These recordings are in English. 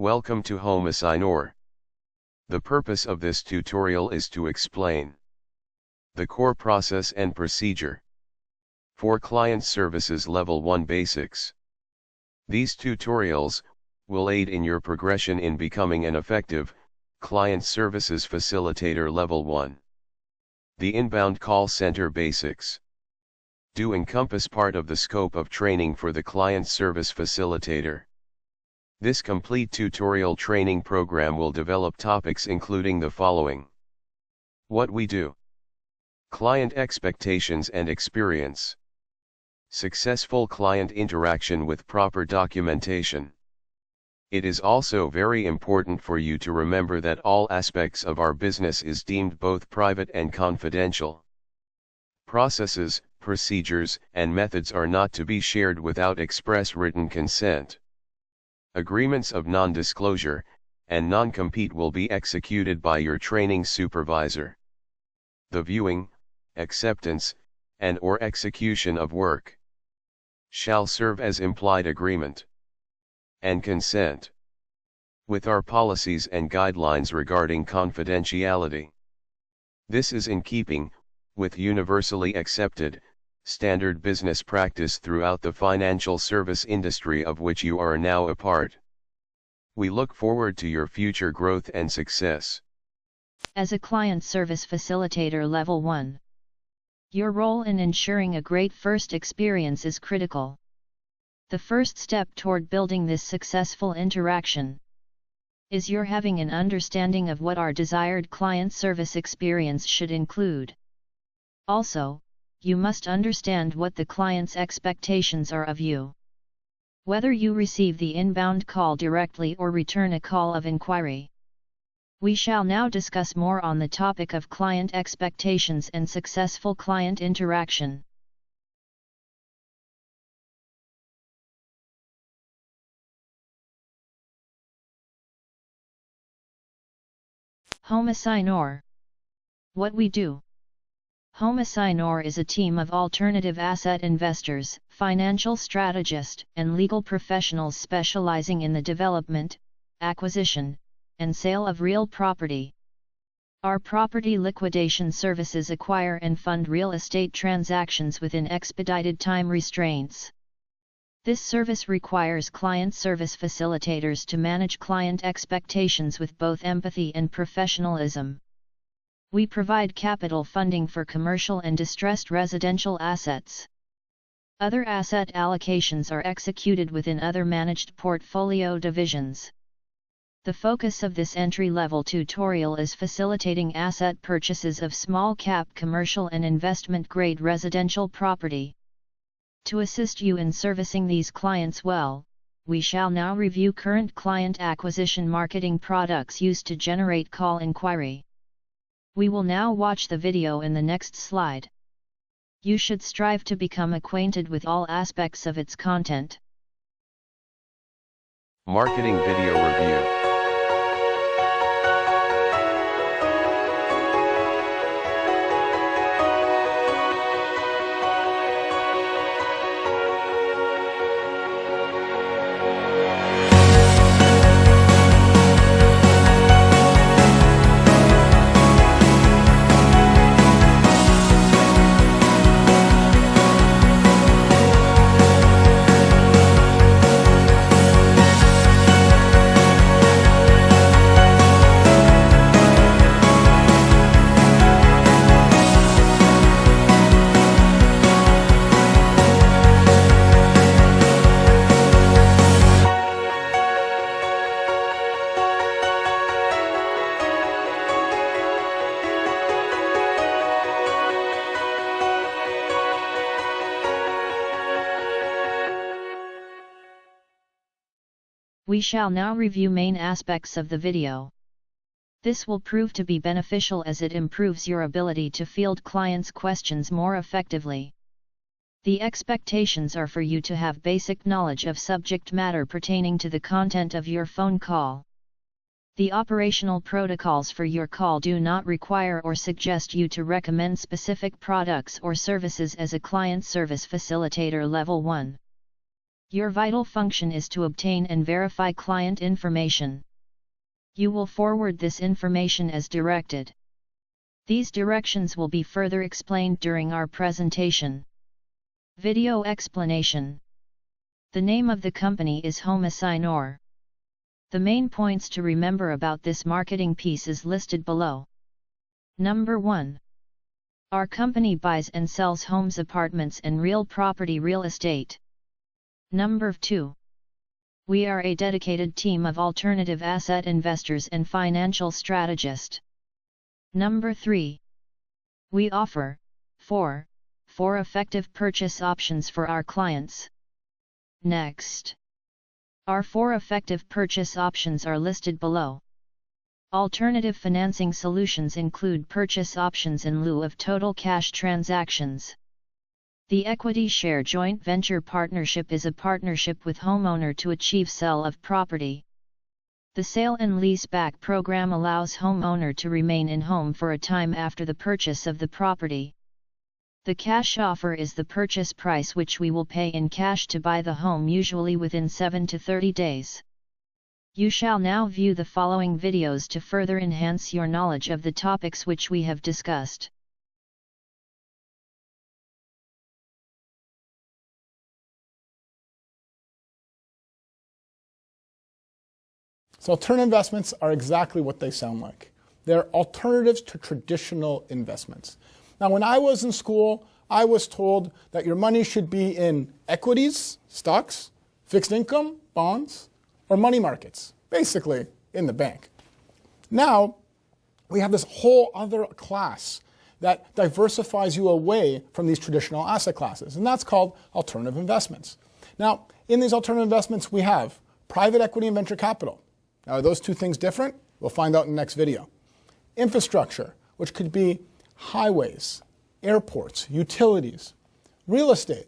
Welcome to Home Assignor. The purpose of this tutorial is to explain the core process and procedure for Client Services Level 1 Basics. These tutorials will aid in your progression in becoming an effective Client Services Facilitator Level 1. The Inbound Call Center Basics do encompass part of the scope of training for the Client Service Facilitator. This complete tutorial training program will develop topics including the following: what we do, client expectations and experience, successful client interaction with proper documentation. It is also very important for you to remember that all aspects of our business is deemed both private and confidential. Processes, procedures, and methods are not to be shared without express written consent. Agreements of non-disclosure and non-compete will be executed by your training supervisor. The viewing, acceptance, and/or execution of work shall serve as implied agreement and consent with our policies and guidelines regarding confidentiality. This is in keeping with universally accepted standard business practice throughout the financial service industry of which you are now a part. We look forward to your future growth and success. As a Client Service Facilitator Level 1, your role in ensuring a great first experience is critical. The first step toward building this successful interaction is your having an understanding of what our desired client service experience should include. Also, you must understand what the client's expectations are of you. Whether you receive the inbound call directly or return a call of inquiry. We shall now discuss more on the topic of client expectations and successful client interaction. Home Assignor. What we do. Home Assignor is a team of alternative asset investors, financial strategists, and legal professionals specializing in the development, acquisition, and sale of real property. Our property liquidation services acquire and fund real estate transactions within expedited time restraints. This service requires client service facilitators to manage client expectations with both empathy and professionalism. We provide capital funding for commercial and distressed residential assets. Other asset allocations are executed within other managed portfolio divisions. The focus of this entry-level tutorial is facilitating asset purchases of small-cap commercial and investment-grade residential property. To assist you in servicing these clients well, we shall now review current client acquisition marketing products used to generate call inquiry. We will now watch the video in the next slide. You should strive to become acquainted with all aspects of its content. Marketing video review. We shall now review main aspects of the video. This will prove to be beneficial as it improves your ability to field clients' questions more effectively. The expectations are for you to have basic knowledge of subject matter pertaining to the content of your phone call. The operational protocols for your call do not require or suggest you to recommend specific products or services as a client service facilitator level 1. Your vital function is to obtain and verify client information. You will forward this information as directed. These directions will be further explained during our presentation. Video explanation. The name of the company is Assignor. The main points to remember about this marketing piece is listed below. Number 1. Our company buys and sells homes, apartments and real property real estate. Number 2. We are a dedicated team of alternative asset investors and financial strategists. Number 3. We offer 4 effective purchase options for our clients. Next. Our 4 effective purchase options are listed below. Alternative financing solutions include purchase options in lieu of total cash transactions. The equity share joint venture partnership is a partnership with homeowner to achieve sale of property. The sale and leaseback program allows homeowner to remain in home for a time after the purchase of the property. The cash offer is the purchase price which we will pay in cash to buy the home, usually within 7 to 30 days. You shall now view the following videos to further enhance your knowledge of the topics which we have discussed. So alternative investments are exactly what they sound like. They're alternatives to traditional investments. Now, when I was in school, I was told that your money should be in equities, stocks, fixed income, bonds, or money markets, basically in the bank. Now, we have this whole other class that diversifies you away from these traditional asset classes, and that's called alternative investments. Now, in these alternative investments, we have private equity and venture capital. Now, are those two things different? We'll find out in the next video. Infrastructure, which could be highways, airports, utilities, real estate,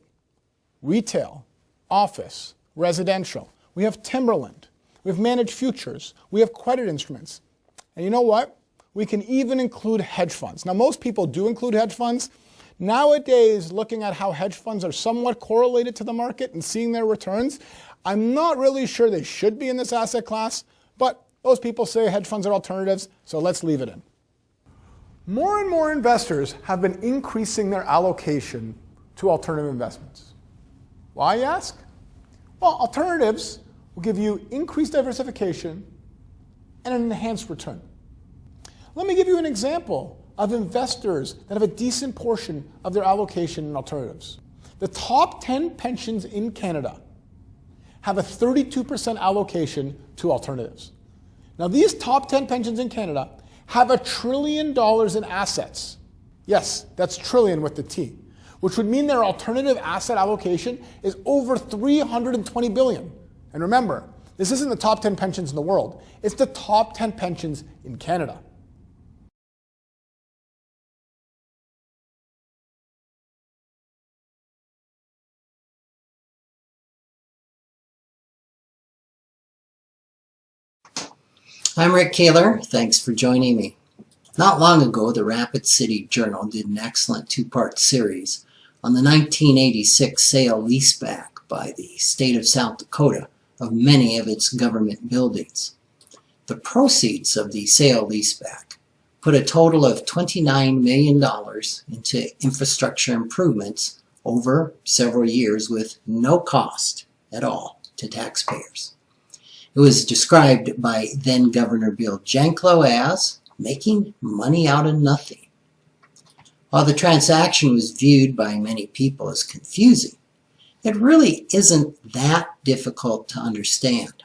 retail, office, residential. We have timberland. We have managed futures. We have credit instruments. And you know what? We can even include hedge funds. Now, most people do include hedge funds. Nowadays, looking at how hedge funds are somewhat correlated to the market and seeing their returns, I'm not really sure they should be in this asset class, but those people say hedge funds are alternatives, so let's leave it in. More and more investors have been increasing their allocation to alternative investments. Why, you ask? Well, alternatives will give you increased diversification and an enhanced return. Let me give you an example of investors that have a decent portion of their allocation in alternatives. The top 10 pensions in Canada have a 32% allocation to alternatives. Now, these top 10 pensions in Canada have $1 trillion in assets. Yes, that's trillion with the T, which would mean their alternative asset allocation is over $320 billion. And remember, this isn't the top 10 pensions in the world. It's the top 10 pensions in Canada. I'm Rick Kaler. Thanks for joining me. Not long ago, the Rapid City Journal did an excellent 2-part series on the 1986 sale-leaseback by the state of South Dakota of many of its government buildings. The proceeds of the sale-leaseback put a total of $29 million into infrastructure improvements over several years with no cost at all to taxpayers. It was described by then-Governor Bill Janklow as making money out of nothing. While the transaction was viewed by many people as confusing, it really isn't that difficult to understand.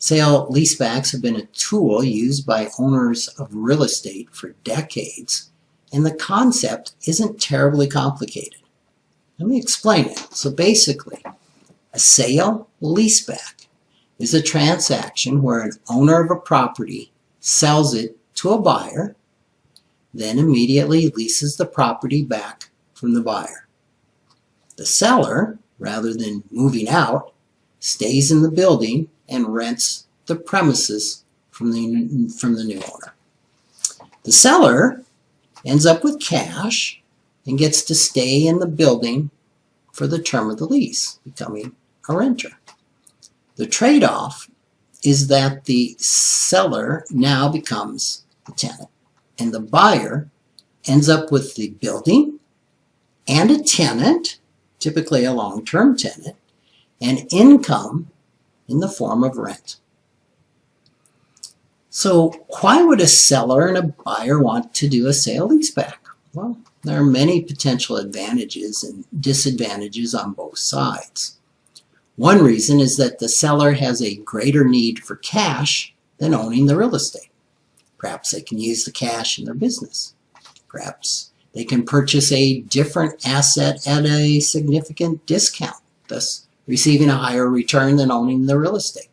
Sale-leasebacks have been a tool used by owners of real estate for decades, and the concept isn't terribly complicated. Let me explain it. So basically, a sale-leaseback is a transaction where an owner of a property sells it to a buyer, then immediately leases the property back from the buyer. The seller, rather than moving out, stays in the building and rents the premises from the new owner. The seller ends up with cash and gets to stay in the building for the term of the lease, becoming a renter. The trade-off is that the seller now becomes the tenant, and the buyer ends up with the building and a tenant, typically a long-term tenant, and income in the form of rent. So why would a seller and a buyer want to do a sale-leaseback? Well, there are many potential advantages and disadvantages on both sides. One reason is that the seller has a greater need for cash than owning the real estate. Perhaps they can use the cash in their business. Perhaps they can purchase a different asset at a significant discount, thus receiving a higher return than owning the real estate.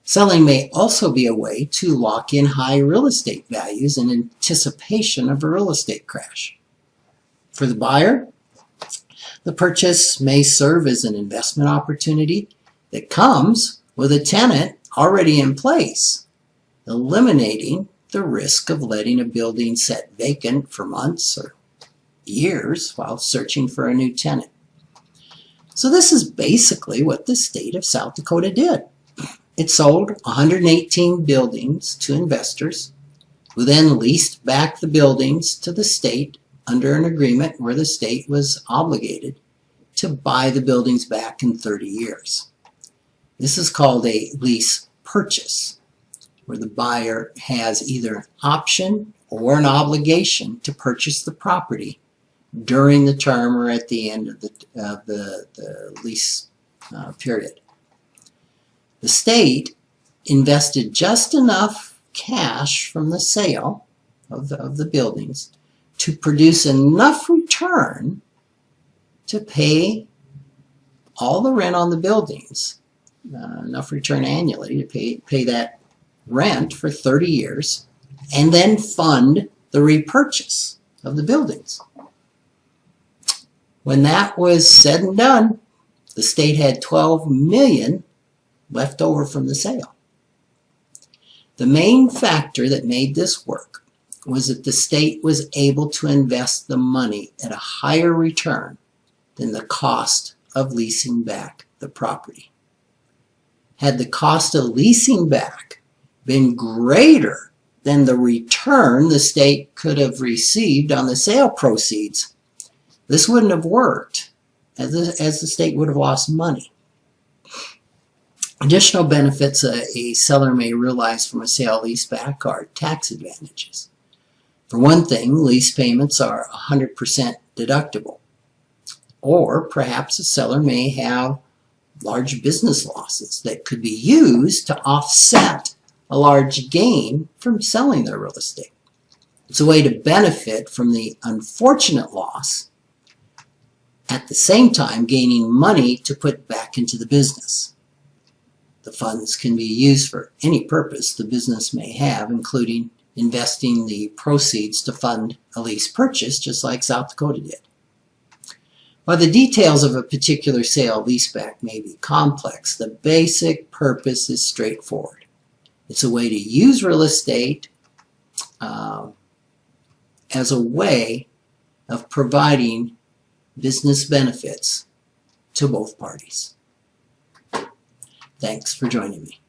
Selling may also be a way to lock in high real estate values in anticipation of a real estate crash. For the buyer, the purchase may serve as an investment opportunity that comes with a tenant already in place, eliminating the risk of letting a building sit vacant for months or years while searching for a new tenant. So this is basically what the state of South Dakota did. It sold 118 buildings to investors who then leased back the buildings to the state under an agreement where the state was obligated to buy the buildings back in 30 years. This is called a lease purchase, where the buyer has either an option or an obligation to purchase the property during the term or at the end of the lease period. The state invested just enough cash from the sale of the buildings to produce enough return to pay all the rent on the buildings, enough return annually to pay that rent for 30 years, and then fund the repurchase of the buildings. When that was said and done, the state had $12 million left over from the sale. The main factor that made this work was that the state was able to invest the money at a higher return than the cost of leasing back the property. Had the cost of leasing back been greater than the return the state could have received on the sale proceeds, this wouldn't have worked, as the state would have lost money. Additional benefits a seller may realize from a sale-leaseback are tax advantages. For one thing, lease payments are 100% deductible. Or perhaps a seller may have large business losses that could be used to offset a large gain from selling their real estate. It's a way to benefit from the unfortunate loss, at the same time gaining money to put back into the business. The funds can be used for any purpose the business may have, including investing the proceeds to fund a lease purchase, just like South Dakota did. While the details of a particular sale-leaseback may be complex, the basic purpose is straightforward. It's a way to use real estate as a way of providing business benefits to both parties. Thanks for joining me.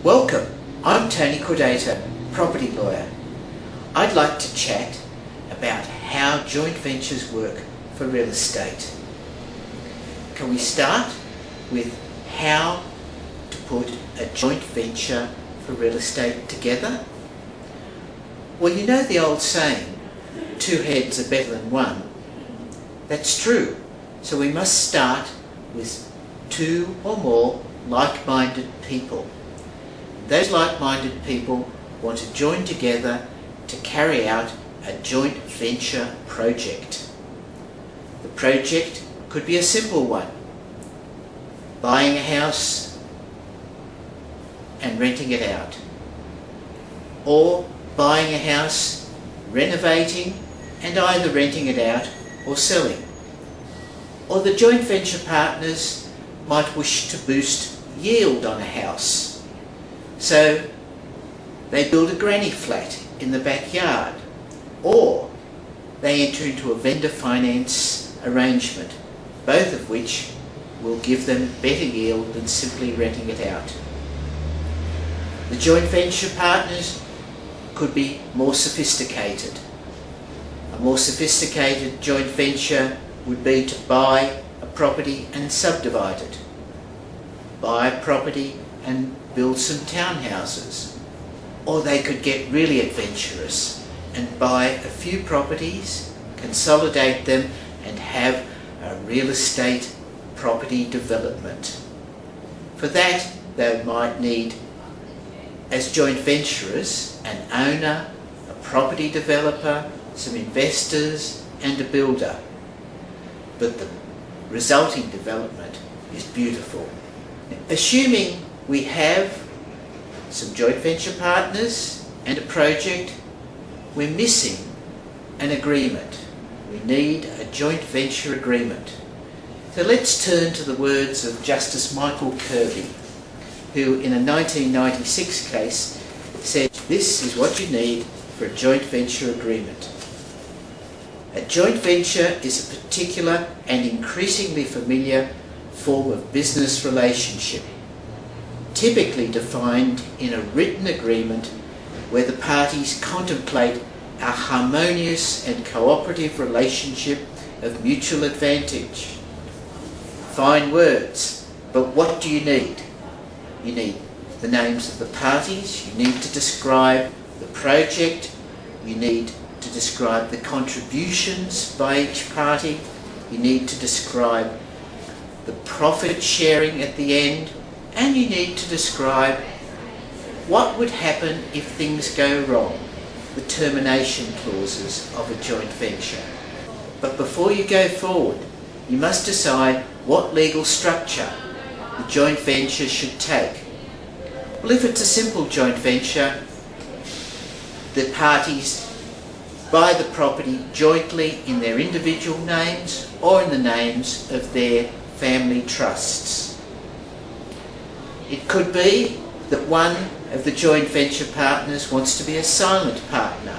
Welcome, I'm Tony Cordato, property lawyer. I'd like to chat about how joint ventures work for real estate. Can we start with how to put a joint venture for real estate together? Well, you know the old saying, 2 heads are better than one. That's true, so we must start with 2 or more like-minded people. Those like-minded people want to join together to carry out a joint venture project. The project could be a simple one: buying a house and renting it out, or buying a house, renovating and either renting it out or selling. Or the joint venture partners might wish to boost yield on a house, so they build a granny flat in the backyard, or they enter into a vendor finance arrangement, both of which will give them better yield than simply renting it out. The joint venture partners could be more sophisticated. A more sophisticated joint venture would be to buy a property and subdivide it, buy a property and build some townhouses, or they could get really adventurous and buy a few properties, consolidate them and have a real estate property development. For that they might need, as joint venturers, an owner, a property developer, some investors and a builder. But the resulting development is beautiful. Assuming we have some joint venture partners and a project, we're missing an agreement. We need a joint venture agreement. So let's turn to the words of Justice Michael Kirby, who in a 1996 case said, "This is what you need for a joint venture agreement. A joint venture is a particular and increasingly familiar form of business relationship, typically defined in a written agreement where the parties contemplate a harmonious and cooperative relationship of mutual advantage." Fine words, but what do you need? You need the names of the parties, you need to describe the project, you need to describe the contributions by each party, you need to describe the profit sharing at the end, and you need to describe what would happen if things go wrong, the termination clauses of a joint venture. But before you go forward, you must decide what legal structure the joint venture should take. Well, if it's a simple joint venture, the parties buy the property jointly in their individual names or in the names of their family trusts. It could be that one of the joint venture partners wants to be a silent partner.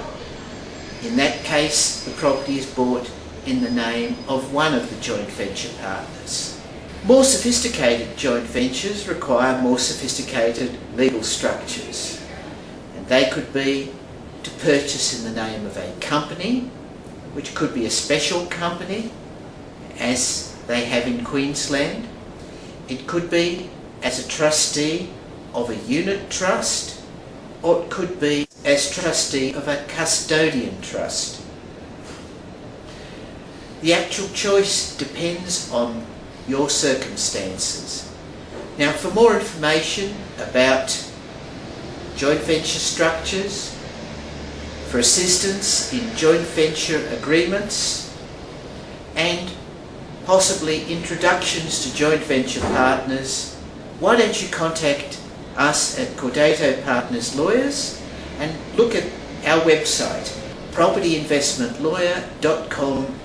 In that case, the property is bought in the name of one of the joint venture partners. More sophisticated joint ventures require more sophisticated legal structures, and they could be to purchase in the name of a company, which could be a special company, as they have in Queensland. It could be as a trustee of a unit trust, or it could be as trustee of a custodian trust. The actual choice depends on your circumstances. Now, for more information about joint venture structures, for assistance in joint venture agreements, and possibly introductions to joint venture partners, why don't you contact us at Cordato Partners Lawyers and look at our website, propertyinvestmentlawyer.com.au.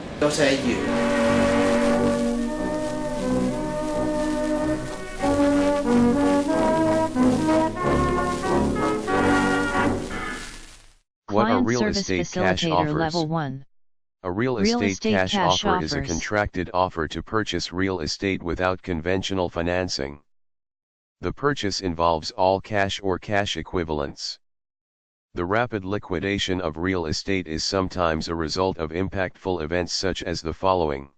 What are Client real Service estate cash Facilitator offers? Level 1. A real estate cash offer is a contracted offer to purchase real estate without conventional financing. The purchase involves all cash or cash equivalents. The rapid liquidation of real estate is sometimes a result of impactful events such as the following: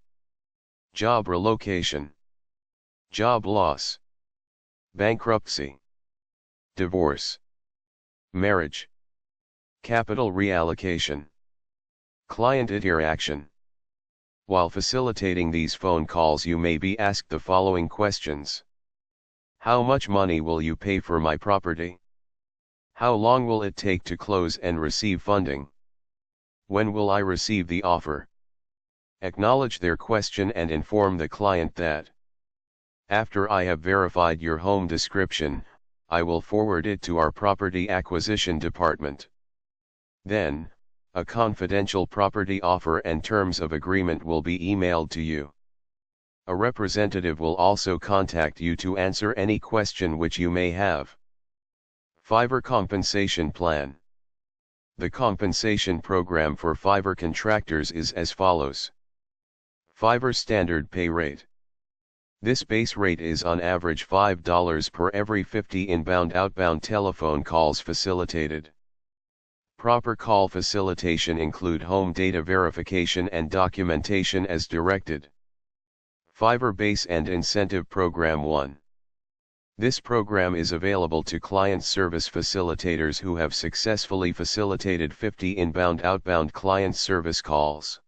job relocation, job loss, bankruptcy, divorce, marriage, capital reallocation, client interaction. While facilitating these phone calls, you may be asked the following questions: how much money will you pay for my property? How long will it take to close and receive funding? When will I receive the offer? Acknowledge their question and inform the client that, after I have verified your home description, I will forward it to our property acquisition department. Then, a confidential property offer and terms of agreement will be emailed to you. A representative will also contact you to answer any question which you may have. Fiverr Compensation Plan. The compensation program for Fiverr contractors is as follows. Fiverr Standard Pay Rate. This base rate is on average $5 per every 50 inbound-outbound telephone calls facilitated. Proper call facilitation include home data verification and documentation as directed. Fiverr Base and Incentive Program 1. This program is available to client service facilitators who have successfully facilitated 50 inbound-outbound client service calls.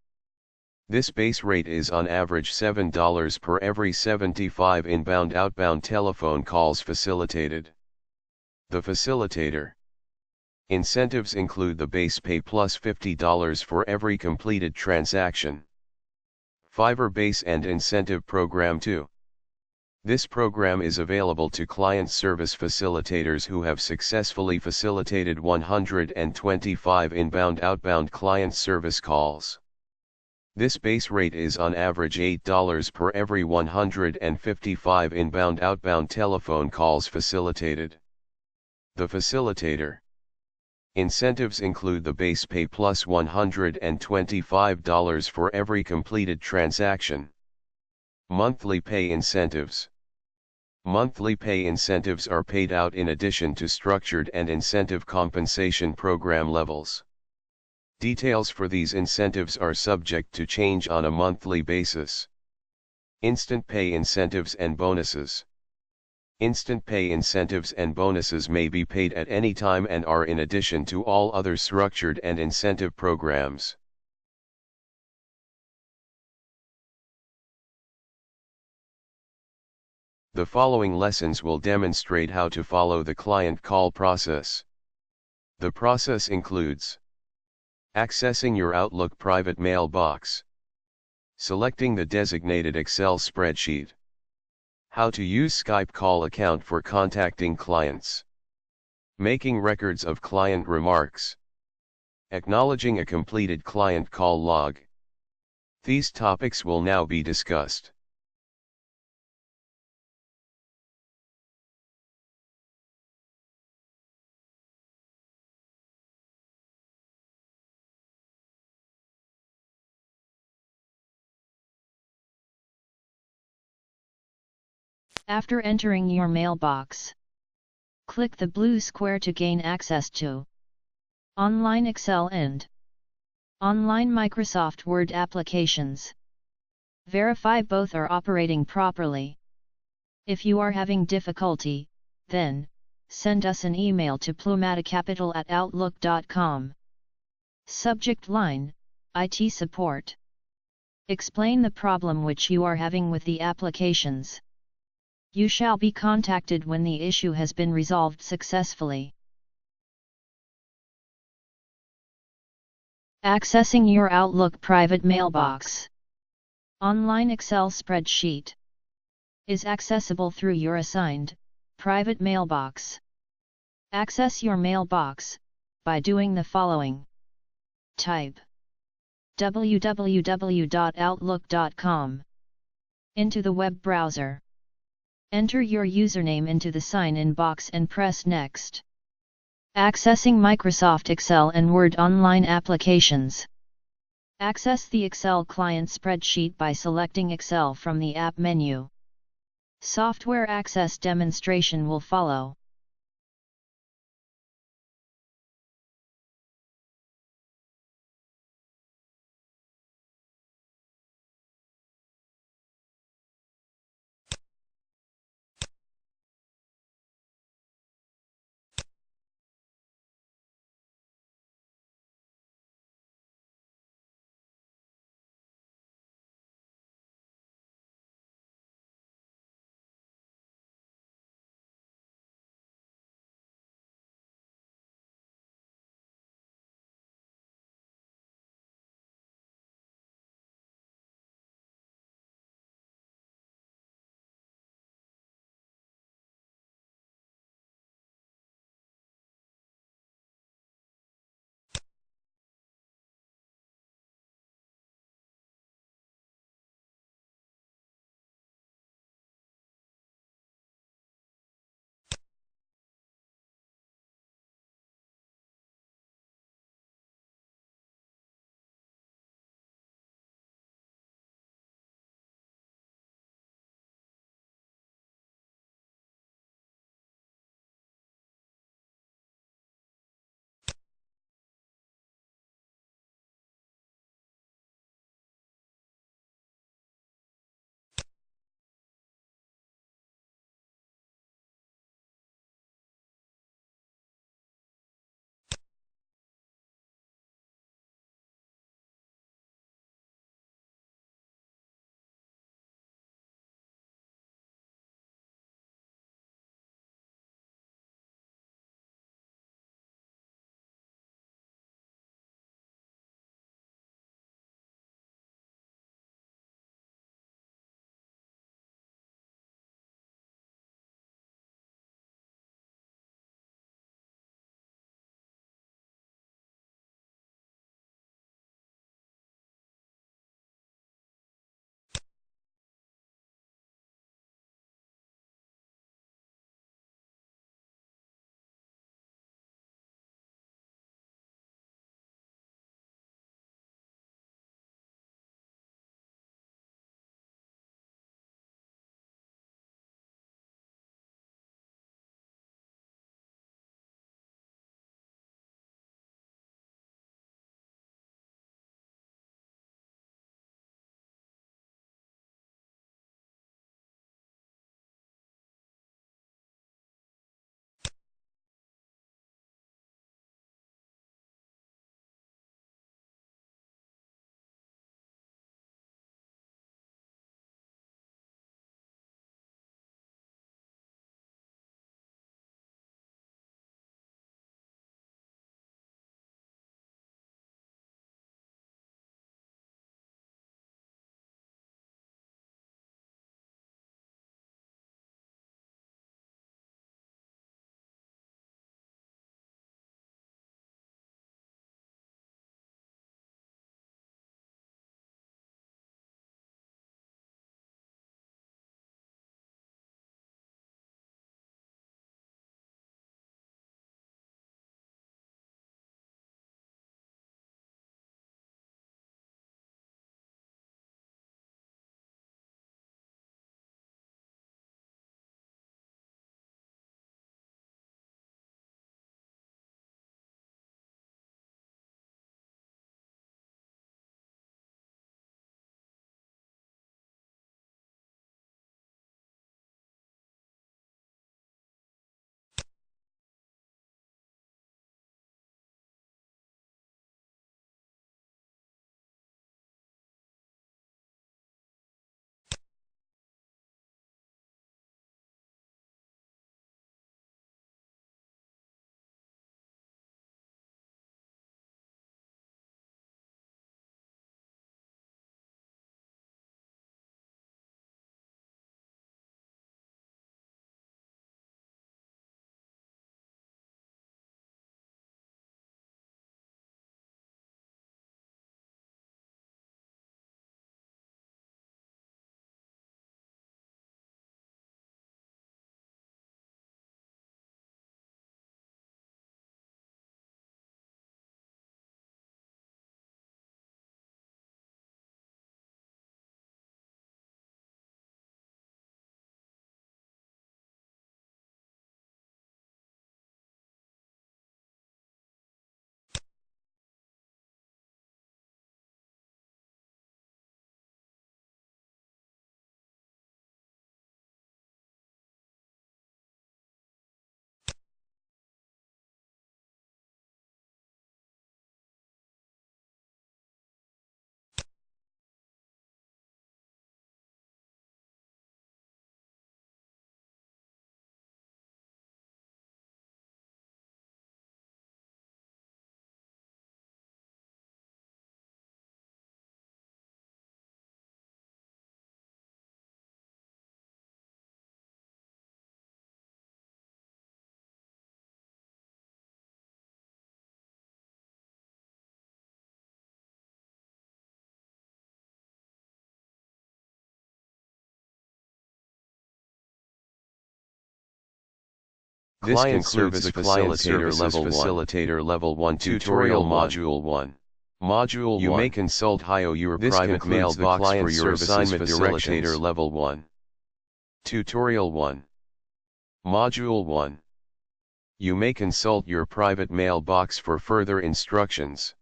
This base rate is on average $7 per every 75 inbound-outbound telephone calls facilitated. The facilitator. Incentives include the base pay plus $50 for every completed transaction. Fiverr Base and Incentive Program 2. This program is available to client service facilitators who have successfully facilitated 125 inbound-outbound client service calls. This base rate is on average $8 per every 155 inbound-outbound telephone calls facilitated. The facilitator. Incentives include the base pay plus $125 for every completed transaction. Monthly pay incentives. Monthly pay incentives are paid out in addition to structured and incentive compensation program levels. Details for these incentives are subject to change on a monthly basis. Instant pay incentives and bonuses. Instant pay incentives and bonuses may be paid at any time and are in addition to all other structured and incentive programs. The following lessons will demonstrate how to follow the client call process. The process includes accessing your Outlook private mailbox, selecting the designated Excel spreadsheet, how to use Skype call account for contacting clients, making records of client remarks, acknowledging a completed client call log. These topics will now be discussed. After entering your mailbox, click the blue square to gain access to Online Excel and Online Microsoft Word applications. Verify both are operating properly. If you are having difficulty, then send us an email to plumatacapital@outlook.com. Subject line: IT support. Explain the problem which you are having with the applications. You shall be contacted when the issue has been resolved successfully. Accessing your Outlook private mailbox. Online Excel spreadsheet is accessible through your assigned private mailbox. Access your mailbox by doing the following. Type www.outlook.com into the web browser. Enter your username into the sign-in box and press Next. Accessing Microsoft Excel and Word online applications. Access the Excel client spreadsheet by selecting Excel from the app menu. Software access demonstration will follow. Client Service Facilitator Level 1 Tutorial Module 1. Module 1. You may consult your private mailbox for your assignment Facilitator Level 1. Tutorial 1. Module 1. You may consult your private mailbox for further instructions.